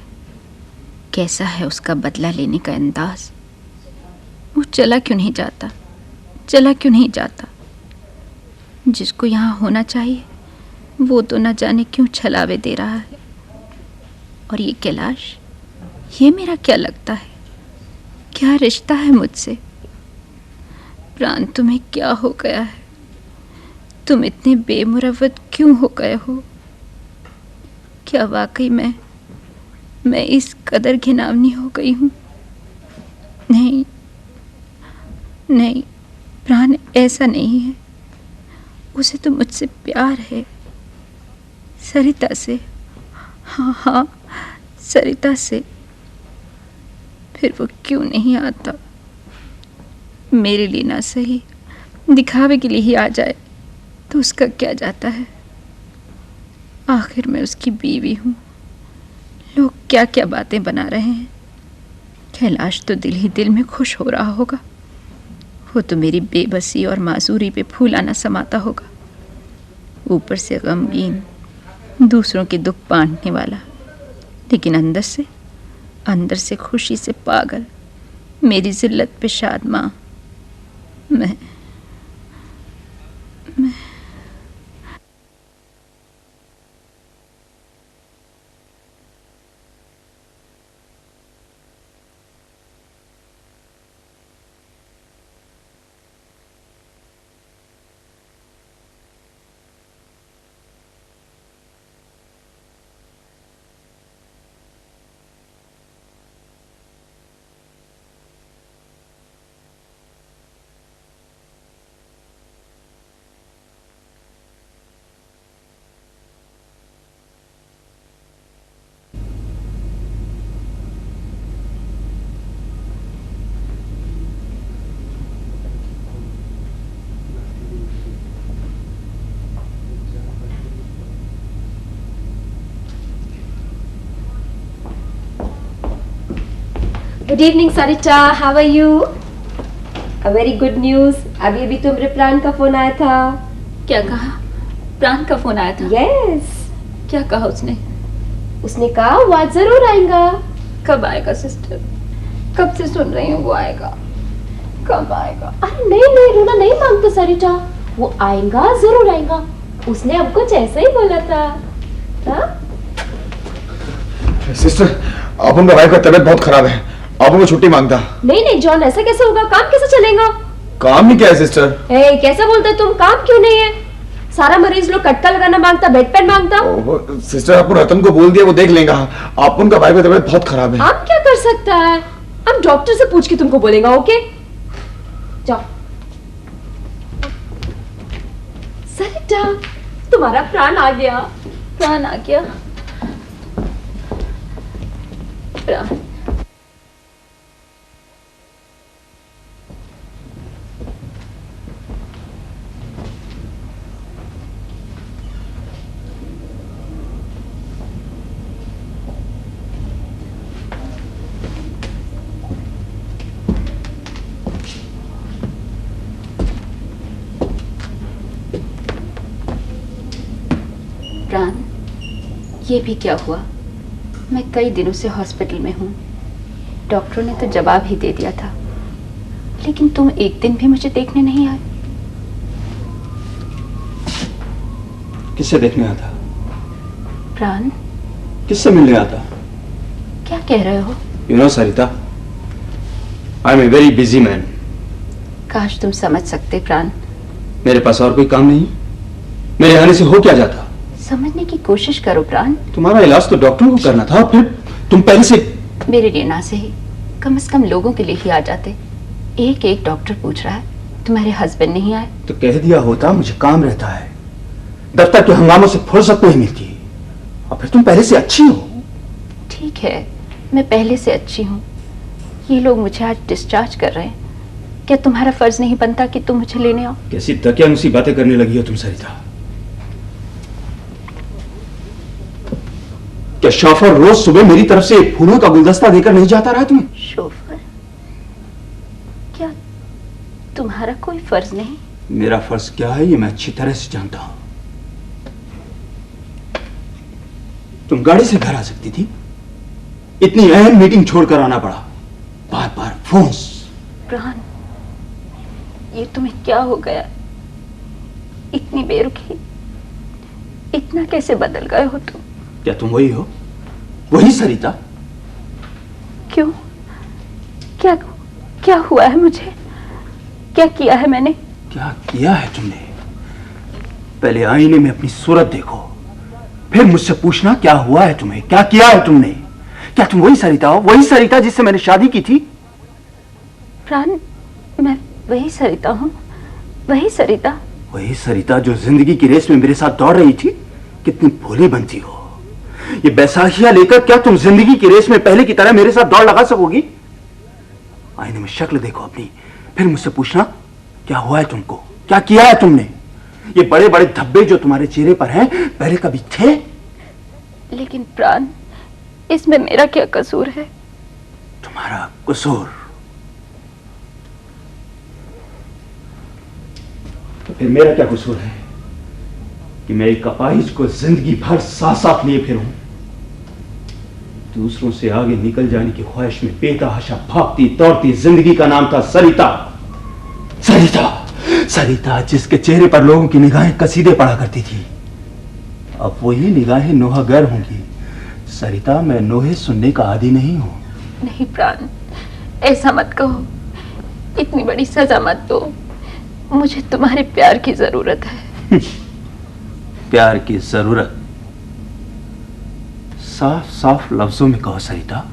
कैसा है उसका बदला लेने का अंदाज? वो चला क्यों नहीं जाता? चला क्यों नहीं जाता? जिसको यहाँ होना चाहिए वो तो न जाने क्यों छलावे दे रहा है। और ये कैलाश, ये मेरा क्या लगता है? क्या रिश्ता है मुझसे? प्राण, तुम्हें क्या हो गया है? तुम इतने बेमुरवत क्यों हो गए हो? क्या वाकई मैं इस कदर घिनौनी हो गई हूँ? नहीं नहीं प्राण, ऐसा नहीं है। उसे तो मुझसे प्यार है, सरिता से। हाँ हाँ, सरिता से। फिर वो क्यों नहीं आता? मेरे लिए ना सही दिखावे के लिए ही आ जाए तो उसका क्या जाता है। आखिर मैं उसकी बीवी हूँ। लोग क्या क्या बातें बना रहे हैं। कैलाश तो दिल ही दिल में खुश हो रहा होगा। वो तो मेरी बेबसी और मासूरी पे फूलाना समाता होगा। ऊपर से गमगीन, दूसरों के दुख बांटने वाला, लेकिन अंदर से खुशी से पागल, मेरी जिल्लत पे शादमां। मैं good evening Sarita, how are you? A very good news. अभी तुम्हारे प्राण का फोन आया था। क्या कहा? प्राण का फोन आया था? यस। क्या कहा उसने? उसने कहा वो आज जरूर आएगा। कब आएगा सिस्टर? कब से सुन रही हूँ वो आएगा। कब आएगा? अरे नहीं रोना नहीं मांगता सरिता, वो आएगा, जरूर आएगा। उसने अब कुछ ऐसा ही बोला था। सिस्टर, आप उनका भाई का तबीयत बहुत खराब है, आप उनको छुट्टी मांगता। नहीं जॉन, ऐसा कैसे होगा? काम कैसे चलेगा? काम ही क्या है सिस्टर? कैसा बोलते तुम? काम क्यों नहीं है? सारा मरीज लोग कटका लगाना मांगता, बेड पेन मांगता। सिस्टर, आपको रतन को बोल दिया, वो देख लेगा। आप उनका भाई का तबीयत बहुत खराब है। आप क्या कर सकता है? हम डॉक्टर से पूछ के तुमको बोलेगा। ओके जाओ। सरिता, तुम्हारा प्राण आ गया। प्राण आ गया? प्राण? प्राण, ये भी क्या हुआ? मैं कई दिनों से हॉस्पिटल में हूँ। डॉक्टरों ने तो जवाब ही दे दिया था, लेकिन तुम एक दिन भी मुझे देखने नहीं आए। किससे देखने आता? प्राण? किससे मिलने आता? क्या कह रहे हो? You know Sarita, I am a very busy man. काश तुम समझ सकते प्राण। मेरे पास और कोई काम नहीं। मेरे आने से हो क्या जाता? समझने की कोशिश करो प्राण। तुम्हारा इलाज तो डॉक्टरों को करना था, फिर तुम पहले से। मेरे लिए ना से ही कम से कम लोगों के लिए ही आ जाते। एक एक डॉक्टर पूछ रहा है, तुम्हारे हस्बैंड नहीं आए? तो कह दिया होता, मुझे काम रहता है, दफ्तर के हंगामों से फुर्सत नहीं मिलती। और फिर तुम पहले से अच्छी हो। ठीक है, मैं पहले से अच्छी हूँ। ये लोग मुझे आज डिस्चार्ज कर रहे हैं। क्या तुम्हारा फर्ज नहीं बनता कि तुम मुझे लेने आओ? कैसी दकियानुसी बातें करने लगी हो तुम सरिता। क्या शोफर रोज सुबह मेरी तरफ से फूलों का गुलदस्ता देकर नहीं जाता रहा तुम्हें? शोफर? क्या तुम्हारा कोई फर्ज नहीं? मेरा फर्ज क्या है ये मैं अच्छी तरह से जानता हूं। तुम गाड़ी से घर आ सकती थी, इतनी अहम मीटिंग छोड़कर आना पड़ा, बार बार फोन्स। प्राण, ये तुम्हें क्या हो गया? इतनी बेरुखी, इतना कैसे बदल गए हो तुम? क्या तुम वही हो? वही सरिता? क्यों? क्या हुआ है मुझे? क्या किया है मैंने? क्या किया है तुमने? पहले आईने में अपनी सूरत देखो, फिर मुझसे पूछना क्या हुआ है तुम्हें, क्या किया है तुमने। क्या तुम वही सरिता हो? वही सरिता जिससे मैंने शादी की थी? प्राण, मैं वही सरिता हूँ। वही सरिता। वही सरिता जो जिंदगी की रेस में मेरे साथ दौड़ रही थी। कितनी भोली बनती हो। ये बैसाखियां लेकर क्या तुम जिंदगी की रेस में पहले की तरह मेरे साथ दौड़ लगा सकोगी? आईने में शक्ल देखो अपनी, फिर मुझसे पूछना क्या हुआ है तुमको। क्या किया है तुमने? ये बड़े बड़े धब्बे जो तुम्हारे चेहरे पर हैं पहले कभी थे? लेकिन प्राण, इसमें मेरा क्या कसूर है? तुम्हारा कसूर? तो फिर मेरा क्या कसूर है कि मैं एक अपाहिज को जिंदगी भर साथ साथ लिए फिरूं? दूसरों से आगे निकल जाने की ख्वाहिश में बेतहाशा भागती दौड़ती जिंदगी का नाम था सरिता। सरिता, सरिता जिसके चेहरे पर लोगों की निगाहें कसीदे पड़ा करती थी, अब वही निगाहें नोहागर होंगी। सरिता, मैं नोहे सुनने का आदी नहीं हूं। नहीं प्राण, ऐसा मत कहो, इतनी बड़ी सजा मत दो। मुझे तुम्हारे प्यार की जरूरत है। प्यार की जरूरत? साफ साफ लफ्जों में कहो सरिता,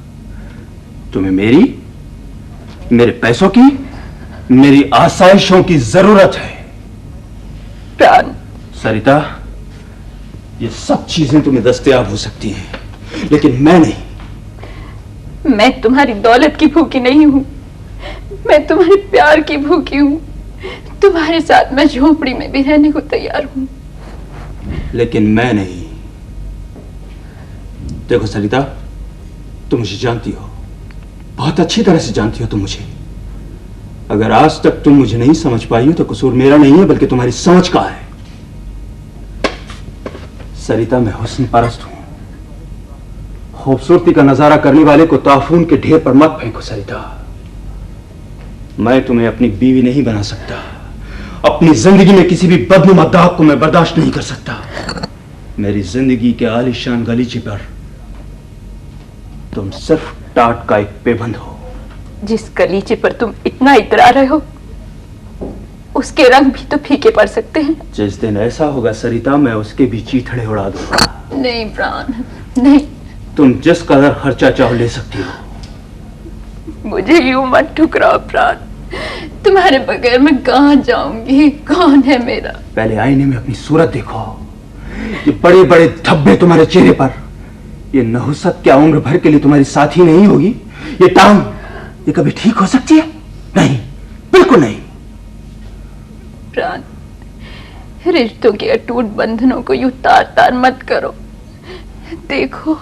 तुम्हें मेरे पैसों की, मेरी आसाइशों की जरूरत है। प्राण। सरिता, ये सब चीजें तुम्हें दस्तयाब हो सकती हैं, लेकिन मैं नहीं। मैं तुम्हारी दौलत की भूखी नहीं हूं, मैं तुम्हारे प्यार की भूखी हूं। तुम्हारे साथ मैं झोपड़ी में भी रहने को तैयार हूं। लेकिन मैं नहीं। देखो सरिता, तुम मुझे जानती हो, बहुत अच्छी तरह से जानती हो तुम मुझे। अगर आज तक तुम मुझे नहीं समझ पाई हो तो कसूर मेरा नहीं है, बल्कि तुम्हारी समझ का है। सरिता, मैं हुस्न परस्त हूं। खूबसूरती का नजारा करने वाले को ताफून के ढेर पर मत फेंको सरिता। मैं तुम्हें अपनी बीवी नहीं बना सकता। अपनी जिंदगी में किसी भी बदनुमा दाग को मैं बर्दाश्त नहीं कर सकता। मेरी जिंदगी के आलीशान गलीचे पर तुम सिर्फ टाट का एक पेबंद हो। जिस गलीचे पर तुम इतना इतरा रहे हो, उसके रंग भी तो फीके पड़ सकते हैं। जिस दिन ऐसा होगा सरिता, मैं उसके भी चीथड़े उड़ा दूंगा। नहीं प्राण, नहीं। तुम जिस कदर खर्चा चाहो ले सकती हो। मुझे यूं मत ठुकराओ प्राण, तुम्हारे बगैर मैं कहां जाऊंगी? कौन है मेरा? पहले आईने में अपनी सूरत देखो। ये बड़े बड़े धब्बे तुम्हारे चेहरे पर, ये नहुसत क्या उम्र भर के लिए तुम्हारी साथी नहीं होगी? ये टांग, ये कभी ठीक हो सकती है? नहीं, बिल्कुल नहीं। प्राण, रिश्तों के अटूट बंधनों को यूं तार तार मत करो। देखो,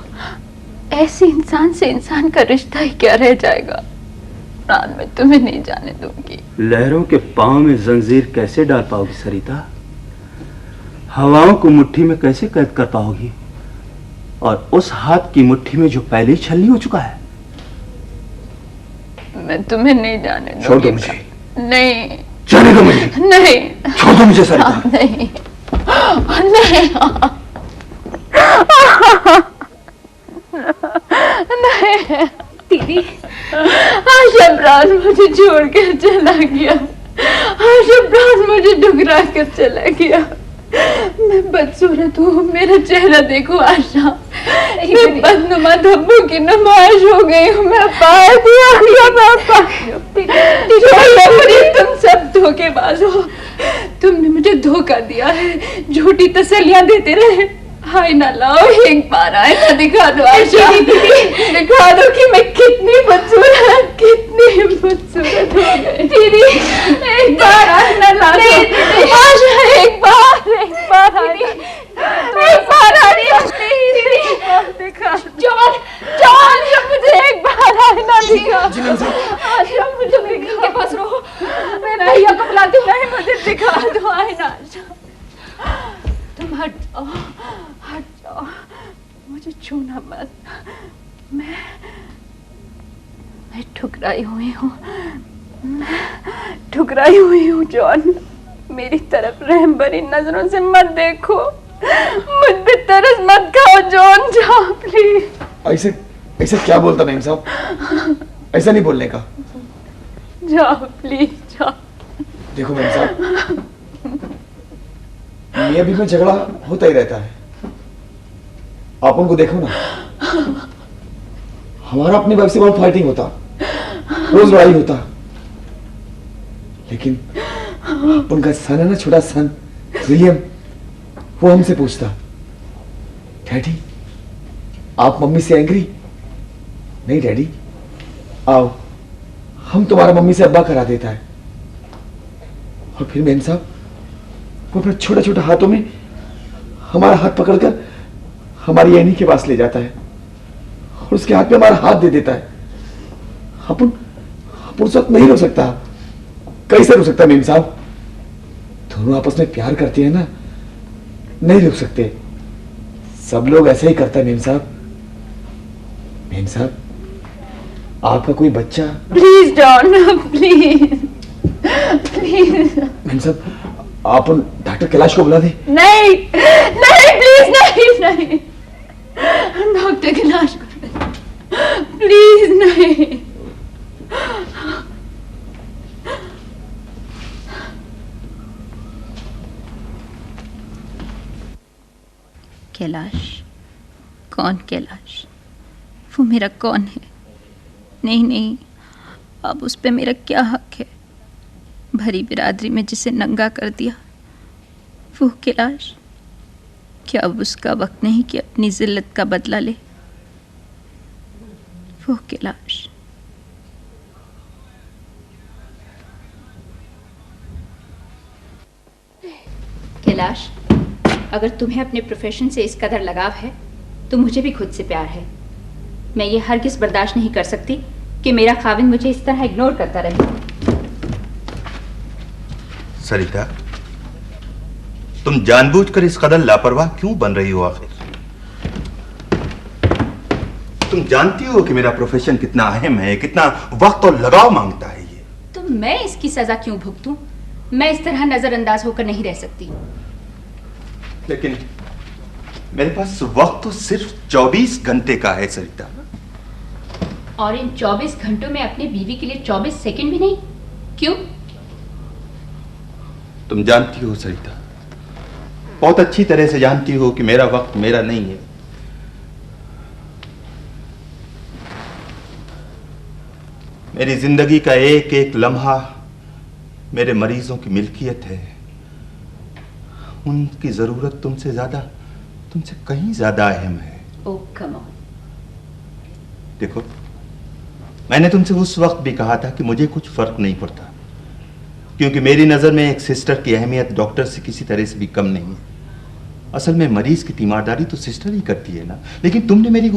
ऐसे इंसान से इंसान का रिश्ता ही क्या रह जाएगा? प्राण, मैं तुम्हें नहीं जाने दूंगी। लहरों के पांव में जंजीर कैसे डाल पाओगी सरिता? हवाओं को मुट्ठी में कैसे कैद कर पाओगी? और उस हाथ की मुट्ठी में जो पहले ही छलनी हो चुका है। मैं तुम्हें नहीं जाने दूंगी। छोड़ दो मुझे। नहीं। जाने दो मुझे। नहीं। छोड़ दो मुझे सरिता। नहीं। नहीं। नहीं। दीदी, शबराज मुझे छोड़ कर चला गया। शबराज मुझे ठुकरा कर चला गया। मैं बदसूरत हूँ, मेरा चेहरा देखो आशा। मैं बदनुमा धब्बों की नुमाइश हो गई हूँ। मैं तुम सब धोखेबाज हो। तुमने मुझे धोखा दिया है, झूठी तसल्लियां देते रहे। हाय ना लाओ, एक बार आए ना दिखा दो आशा। दिखा दो कि मैं कितनी बदसूरत हो गई। दीदी, एक बार आए ना ला दो आशा। एक बार दिखा। जॉन, मुझे एक बार आए ना दिखा। आशा, मुझे बिल्डिंग के पास रहो, मैं भैया को बुलाती हूँ। मुझे दिखा दो आए ना आशा। तुम हट जाओ, मुझे छूना मत। मैं ठुकराई हुई हूँ, जॉन। मेरी तरफ रहम भरी नजरों से मत देखो, मुझ पे तरस मत खाओ जॉन। जाओ प्लीज। ऐसे क्या बोलता नहीं साहब? ऐसा नहीं बोलने का। जाओ प्लीज, जाओ। देखो मैम साहब, मियां बीवी में झगड़ा होता ही रहता है। आप उनको देखो ना, हमारा अपनी वाइफ से बहुत फाइटिंग होता, रोज लड़ाई होता, लेकिन उनका सन है ना, छोटा सन विलियम, वो हमसे पूछता, डैडी आप मम्मी से एंग्री? नहीं डैडी, आओ हम तुम्हारा मम्मी से अब्बा करा देता है। और फिर मेम साहब वो अपने छोटे छोटे हाथों में हमारा हाथ पकड़कर हमारी ऐनी के पास ले जाता है और उसके हाथ में हमारा हाथ दे देता है। अपन उस वक्त नहीं रुक सकता। कैसे रुक सकता मेम साहब? दोनों आपस में प्यार करते हैं ना, नहीं रुक सकते। सब लोग ऐसा ही करता है मेम साहब। मेम साहब, आपका कोई बच्चा? Please don't, please please. Ma'am साहब, आप डॉक्टर कैलाश को बुला दे। नहीं नहीं, प्लीज नहीं नहीं, डॉक्टर कैलाश को प्लीज नहीं। कैलाश? कौन कैलाश? वो मेरा कौन है? नहीं नहीं, अब उस पे मेरा क्या हक है? भरी बिरादरी में जिसे नंगा कर दिया, वो कैलाश? क्या अब उसका वक्त नहीं कि अपनी जिल्लत का बदला ले? वो कैलाश। कैलाश, अगर तुम्हें अपने प्रोफेशन से इस कदर लगाव है तो मुझे भी खुद से प्यार है। मैं ये हरगिज़ बर्दाश्त नहीं कर सकती कि मेरा खाविंद मुझे इस तरह इग्नोर करता रहे। सरिता, तुम जानबूझकर इस कदर लापरवाह क्यों बन रही हो आखिर? तुम जानती हो कि मेरा प्रोफेशन कितना अहम है, कितना वक्त और लगाव मांगता है ये। तो मैं इसकी सजा क्यों भुगतूं? मैं इस तरह नजरअंदाज होकर नहीं रह सकती। लेकिन मेरे पास वक्त तो सिर्फ 24 घंटे का है सरिता। और इन 24 घंटों में अपनी बीवी के लिए 24 सेकंड भी नहीं? क्यों? तुम जानती हो सरिता, बहुत अच्छी तरह से जानती हो कि मेरा वक्त मेरा नहीं है। मेरी जिंदगी का एक एक लम्हा मेरे मरीजों की मिल्कियत है। उनकी जरूरत तुमसे कहीं ज्यादा अहम है। ओह कम ऑन। देखो, मैंने तुमसे उस वक्त भी कहा था कि मुझे कुछ फर्क नहीं पड़ता, क्योंकि मेरी नजर में एक सिस्टर की अहमियत डॉक्टर से किसी तरह से भी कम नहीं है। असल में मरीज की तीमारदारी तो सिस्टर ही करती है ना। लेकिन तुमने मेरी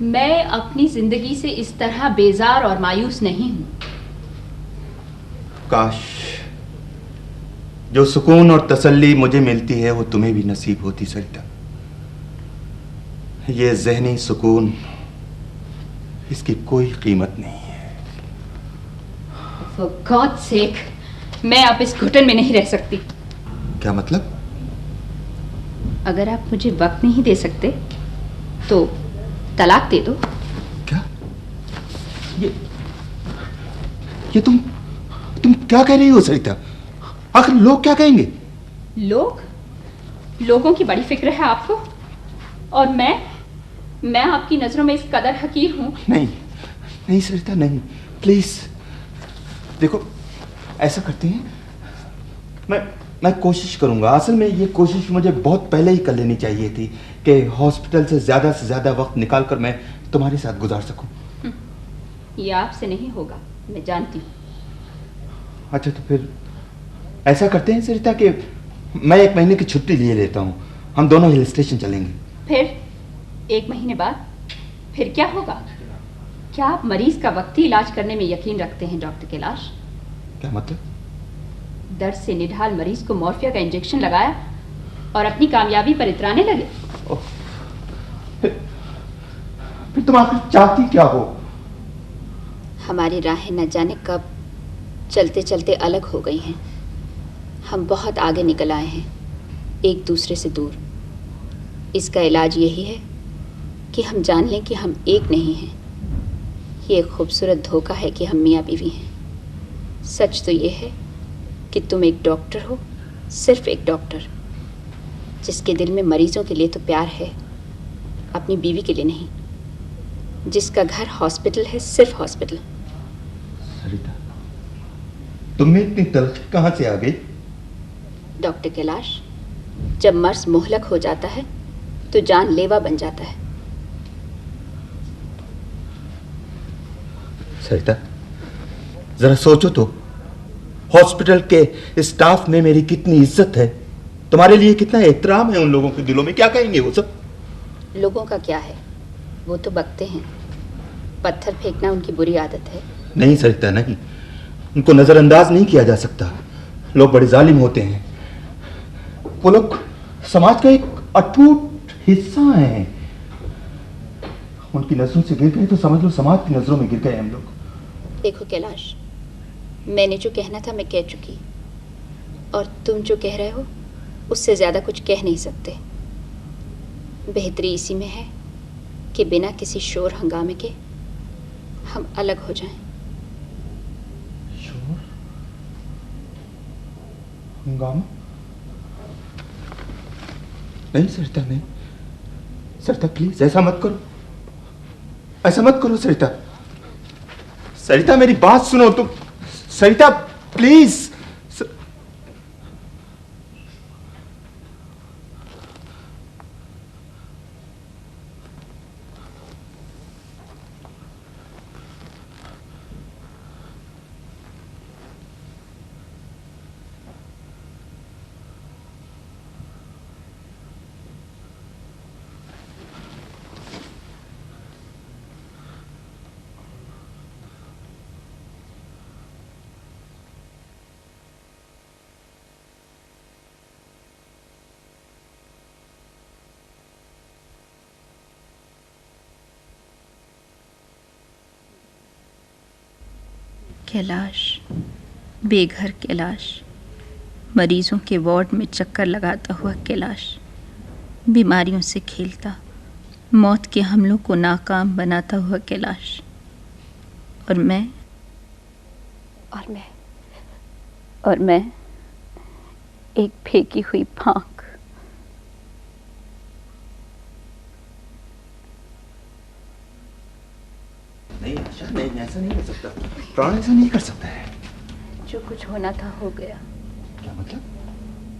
मैं अपनी जिंदगी से इस तरह बेजार और मायूस नहीं हूं। काश जो सुकून और तसल्ली मुझे मिलती है वो तुम्हें भी नसीब होती सरिता। ये ज़हनी सुकून, इसकी कोई कीमत नहीं है। For God's sake, मैं अब इस घुटन में नहीं रह सकती। क्या मतलब? अगर आप मुझे वक्त नहीं दे सकते तो तलाक दे दो। क्या? ये तुम क्या कह रही हो सरिता? आखिर लोग क्या कहेंगे? लोगों की बड़ी फिक्र है आपको, और मैं आपकी नजरों में इस कदर हकीर हूं। नहीं सरिता, नहीं, प्लीज। देखो, ऐसा करते हैं, मैं कोशिश करूंगा। असल में ये कोशिश मुझे बहुत पहले ही कर लेनी चाहिए थी कि हॉस्पिटल से ज्यादा वक्त निकालकर मैं तुम्हारे साथ गुजार सकूं। ये आपसे नहीं होगा, मैं जानती हूँ। अच्छा, तो फिर ऐसा करते हैं सरिता कि मैं 1 महीने की छुट्टी लिए लेता हूँ। हम दोनों हिल स्टेशन चलेंगे। फिर 1 महीने बाद फिर क्या होगा? क्या आप मरीज का वक्ती इलाज करने में यकीन रखते हैं डॉक्टर कैलाश? क्या मतलब? दर्द से निढाल मरीज को मॉर्फिया का इंजेक्शन लगाया और अपनी कामयाबी पर इतराने लगे। फिर तुम आखिर चाहती क्या हो? हमारी राहें न जाने कब चलते चलते अलग हो गई हैं। हम बहुत आगे निकल आए हैं, एक दूसरे से दूर। इसका इलाज यही है कि हम जान लें कि हम एक नहीं हैं। ये एक खूबसूरत धोखा है कि हम मियाँ बीवी हैं। सच तो ये है कि तुम एक डॉक्टर हो, सिर्फ एक डॉक्टर, जिसके दिल में मरीजों के लिए तो प्यार है, अपनी बीवी के लिए नहीं। जिसका घर हॉस्पिटल है, सिर्फ हॉस्पिटल। सरिता, तुम्हें इतनी तलखी कहाँ से आ गई? डॉक्टर कैलाश, जब मर्ज मुहलक हो जाता है तो जानलेवा बन जाता है। सरिता, जरा सोचो तो, हॉस्पिटल के स्टाफ में मेरी कितनी इज्जत है, तुम्हारे लिए कितना एहतराम है उन लोगों के दिलों में, क्या कहेंगे वो सब? लोगों का क्या है, वो तो बकते हैं। पत्थर फेंकना उनकी बुरी आदत है। नहीं सरिता नहीं, उनको नजरअंदाज नहीं किया जा सकता। लोग बड़े जालिम होते हैं। वो लोग समाज का एक अटूट हिस्सा हैं। उनकी नजरों से गिर गए तो समझ लो समाज की नजरों में गिर गए हम लोग। देखो कैलाश, मैंने जो कहना था मैं कह चुकी, और तुम जो कह रहे हो उससे ज्यादा कुछ कह नहीं सकते। बेहतरी इसी में है कि बिना किसी शोर हंगामे के हम अलग हो जाएं। शोर हंगामा? नहीं सरिता नहीं, सरिता प्लीज ऐसा मत करो, ऐसा मत करो सरिता। सरिता मेरी बात सुनो तुम, सरिता प्लीज। कैलाश, बेघर कैलाश, मरीजों के वार्ड में चक्कर लगाता हुआ कैलाश, बीमारियों से खेलता, मौत के हमलों को नाकाम बनाता हुआ कैलाश। और मैं एक फेंकी हुई फांक। नहीं आशा, नहीं ऐसा नहीं कर सकता, प्राण ऐसा नहीं कर सकता है। जो कुछ होना था हो गया। क्या मतलब?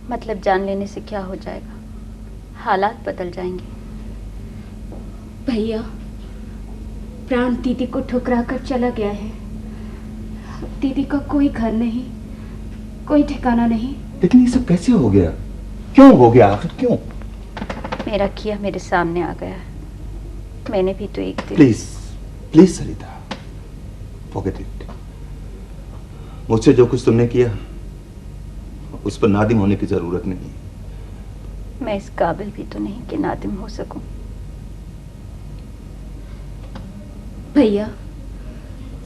मतलब जान लेने से क्या हो जाएगा, हालात बदल जाएंगे। भैया, प्राण दीदी को ठुकरा कर चला गया है। दीदी का कोई घर नहीं, कोई ठिकाना नहीं। लेकिन ये सब कैसे हो गया? क्यों हो गया आखिर, क्यों? मेरा किया मेरे सामने आ गया। मैंने भी तो एक दिन। Please please Sarita, forget it. मुझसे जो कुछ तुमने किया उस पर नादिम होने की जरूरत नहीं। मैं इस काबिल भी तो नहीं कि नादिम हो सकूं। भैया,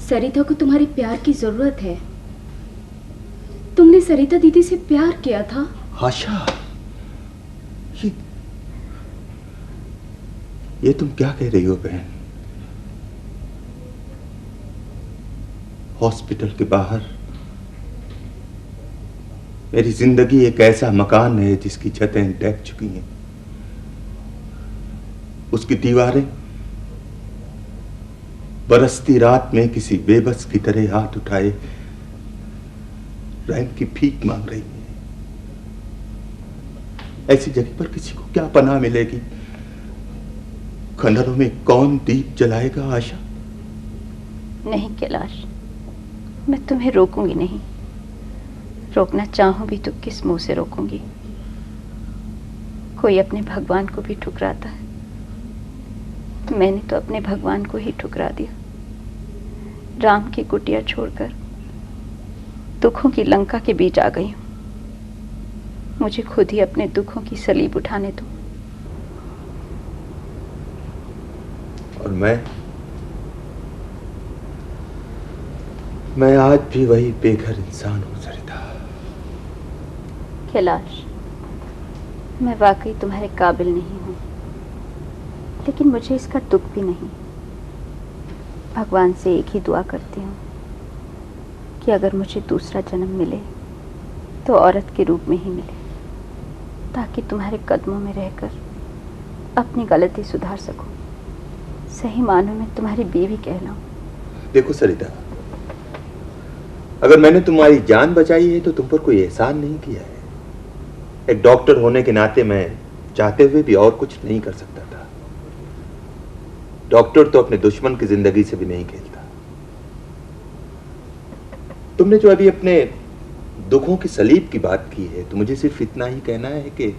सरिता को तुम्हारे प्यार की जरूरत है। तुमने सरिता दीदी से प्यार किया था। आशा, ये तुम क्या कह रही हो बहन? हॉस्पिटल के बाहर मेरी जिंदगी एक ऐसा मकान है जिसकी छतें ढक चुकी हैं, उसकी दीवारें बरसती रात में किसी बेबस की तरह हाथ उठाए रैन की भीख मांग रही है। ऐसी जगह पर किसी को क्या पनाह मिलेगी? खंडहरों में कौन दीप जलाएगा आशा? नहीं कैलाश, मैं तुम्हें रोकूंगी नहीं। रोकना चाहूं भी तो किस मुंह से रोकूंगी? कोई अपने भगवान को भी ठुकराता है, मैंने तो अपने भगवान को ही ठुकरा दिया। राम की कुटिया छोड़कर दुखों की लंका के बीच आ गई हूं। मुझे खुद ही अपने दुखों की सलीब उठाने दो। और मैं आज भी वही बेघर इंसान हूं सरिता। कैलाश, मैं वाकई तुम्हारे काबिल नहीं हूं, लेकिन मुझे इसका दुख भी नहीं। भगवान से एक ही दुआ करती हूँ कि अगर मुझे दूसरा जन्म मिले तो औरत के रूप में ही मिले, ताकि तुम्हारे कदमों में रहकर अपनी गलती सुधार सकूं, सही मानों में तुम्हारी बीवी कहलाऊं। देखो सरिता, अगर मैंने तुम्हारी जान बचाई है तो तुम पर कोई एहसान नहीं किया है। एक डॉक्टर होने के नाते मैं चाहते हुए भी और कुछ नहीं कर सकता था। डॉक्टर तो अपने दुश्मन की जिंदगी से भी नहीं खेलता। तुमने जो अभी अपने दुखों की सलीब की बात की है तो मुझे सिर्फ इतना ही कहना है कि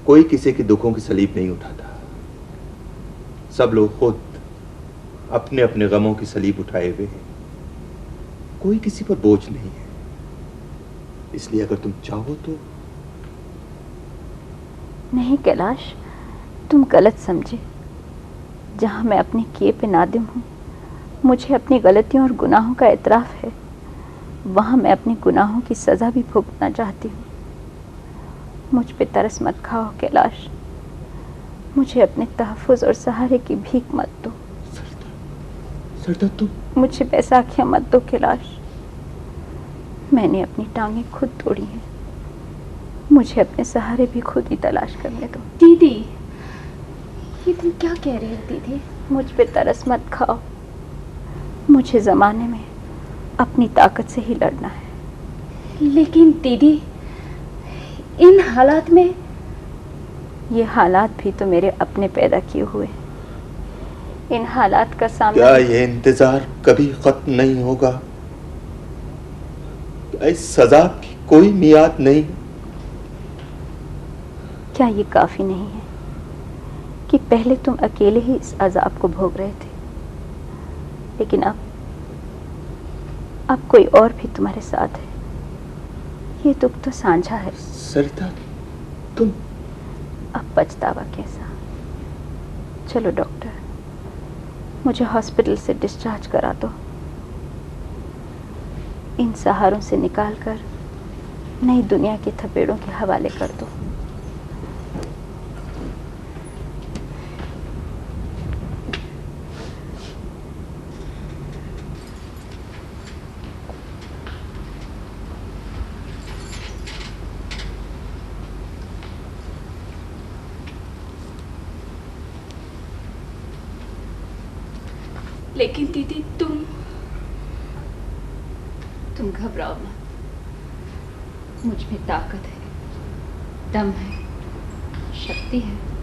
कोई किसी के दुखों की सलीब नहीं उठाता। सब लोग खुद अपने अपने गमों की सलीब उठाए हुए हैं। कोई किसी पर बोझ नहीं है। इसलिए अगर तुम चाहो तो। नहीं कैलाश, तुम गलत समझे। जहां मैं अपने किए पे नादिम हूँ, मुझे अपनी गलतियों और गुनाहों का एतराफ़ है, वहाँ मैं अपने गुनाहों की सज़ा भी भुगतना चाहती हूँ। मुझ पे तरस मत खाओ कैलाश, मुझे अपने तहफ़्फ़ुज़ और सहारे की भीख मत दो। सरदा तुम मुझे बैसाखियाँ मत दो कैलाश, मैंने अपनी टांगें खुद तोड़ी हैं, मुझे अपने सहारे भी खुद ही तलाश करने दो। दीदी, ये तुम क्या कह रही हो दीदी? मुझ पे तरस मत खाओ, मुझे ज़माने में अपनी ताकत से ही लड़ना है। लेकिन दीदी, इन हालात में। ये हालात भी तो मेरे अपने पैदा किए हुए। इन हालात का सामना। क्या ये इंतजार कभी खत्म नहीं होगा? क्या इस सजा की कोई मियाद नहीं? क्या ये काफी नहीं है कि पहले तुम अकेले ही इस अजाब को भोग रहे थे, लेकिन अब कोई और भी तुम्हारे साथ है। ये दुख तो साझा है। सरिता तुम। अब पछतावा कैसा? चलो डॉक्टर, मुझे हॉस्पिटल से डिस्चार्ज करा दो। इन सहारों से निकालकर नई दुनिया के थपेड़ों के हवाले कर दो। लेकिन दीदी तुम घबराओ मत। मुझ में ताकत है, दम है, शक्ति है।